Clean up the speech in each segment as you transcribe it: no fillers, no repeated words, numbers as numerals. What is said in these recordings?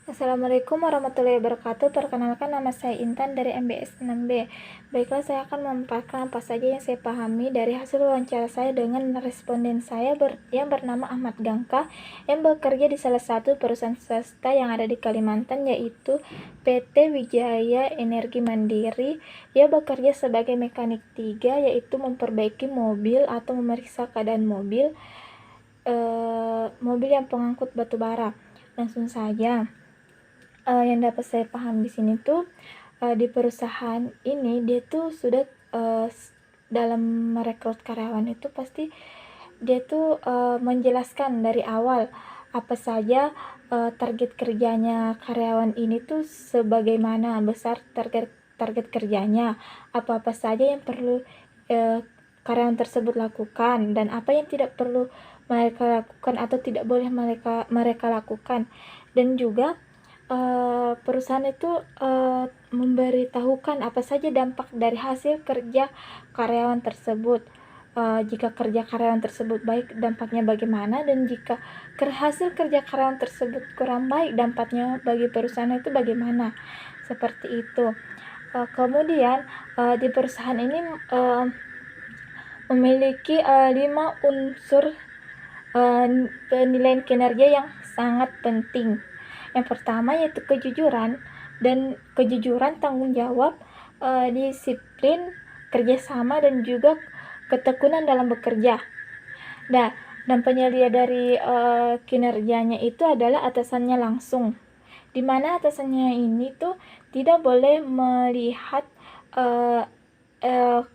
Assalamualaikum warahmatullahi wabarakatuh. Perkenalkan, nama saya Intan dari MBS 6B. Baiklah, saya akan memaparkan apa saja yang saya pahami dari hasil wawancara saya dengan responden saya yang bernama Ahmad Gangka, yang bekerja di salah satu perusahaan swasta yang ada di Kalimantan, yaitu PT Wijaya Energi Mandiri. Dia bekerja sebagai mekanik 3, yaitu memperbaiki mobil atau memeriksa keadaan mobil yang pengangkut batu bara. Langsung saja. Yang dapat saya paham di sini tuh, di perusahaan ini dia tuh sudah dalam merekrut karyawan itu pasti dia tuh menjelaskan dari awal apa saja target kerjanya karyawan ini tuh, sebagaimana besar target kerjanya, apa-apa saja yang perlu karyawan tersebut lakukan, dan apa yang tidak perlu mereka lakukan atau tidak boleh mereka lakukan. Dan juga perusahaan itu memberitahukan apa saja dampak dari hasil kerja karyawan tersebut. Jika kerja karyawan tersebut baik, dampaknya bagaimana, dan jika hasil kerja karyawan tersebut kurang baik, dampaknya bagi perusahaan itu bagaimana. Seperti itu. Kemudian di perusahaan ini memiliki 5 unsur penilaian kinerja yang sangat penting. Yang pertama yaitu kejujuran, tanggung jawab, disiplin, kerjasama, dan juga ketekunan dalam bekerja. Dan penilaian dari kinerjanya itu adalah atasannya langsung, di mana atasannya ini tuh tidak boleh melihat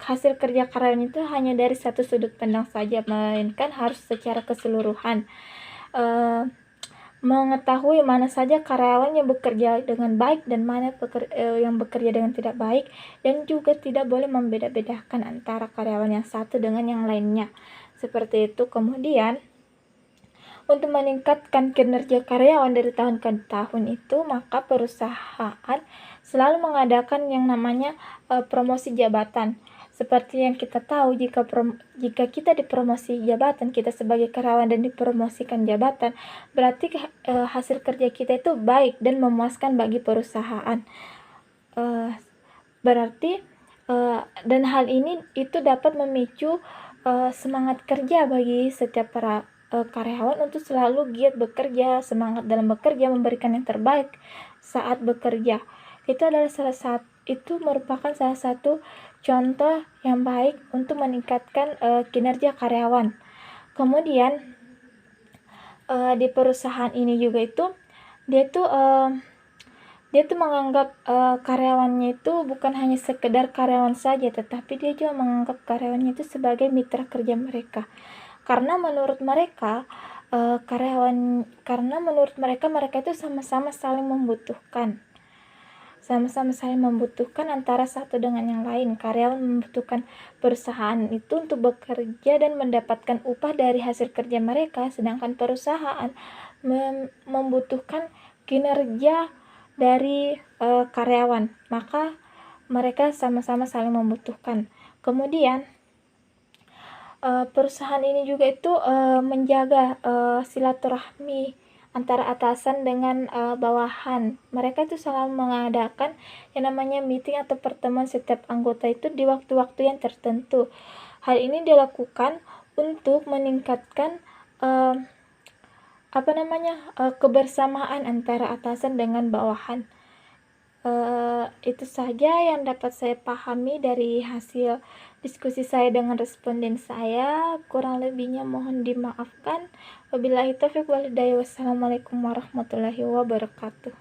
hasil kerja karyawan itu hanya dari satu sudut pandang saja, melainkan harus secara keseluruhan. Mengetahui mana saja karyawan yang bekerja dengan baik dan mana yang bekerja dengan tidak baik, dan juga tidak boleh membeda-bedakan antara karyawan yang satu dengan yang lainnya. Seperti itu. Kemudian untuk meningkatkan kinerja karyawan dari tahun ke tahun itu, maka perusahaan selalu mengadakan yang namanya promosi jabatan. Seperti yang kita tahu, jika kita dipromosi jabatan, kita sebagai karyawan dan dipromosikan jabatan, berarti hasil kerja kita itu baik dan memuaskan bagi perusahaan. Dan hal ini itu dapat memicu semangat kerja bagi setiap para karyawan untuk selalu giat bekerja, semangat dalam bekerja, memberikan yang terbaik saat bekerja. Itu merupakan salah satu contoh yang baik untuk meningkatkan kinerja karyawan. Kemudian di perusahaan ini juga itu dia tuh menganggap karyawannya itu bukan hanya sekedar karyawan saja, tetapi dia juga menganggap karyawannya itu sebagai mitra kerja mereka. Karena menurut mereka mereka itu sama-sama saling membutuhkan. Antara satu dengan yang lain. Karyawan membutuhkan perusahaan itu untuk bekerja dan mendapatkan upah dari hasil kerja mereka, sedangkan perusahaan membutuhkan kinerja dari karyawan. Maka mereka sama-sama saling membutuhkan. Kemudian perusahaan ini juga itu menjaga silaturahmi antara atasan dengan bawahan. Mereka itu selalu mengadakan yang namanya meeting atau pertemuan setiap anggota itu di waktu-waktu yang tertentu. Hal ini dilakukan untuk meningkatkan kebersamaan antara atasan dengan bawahan. Itu saja yang dapat saya pahami dari hasil diskusi saya dengan responden saya. Kurang lebihnya mohon dimaafkan. Wabillahi taufiq wal hidayah. Wassalamualaikum warahmatullahi wabarakatuh.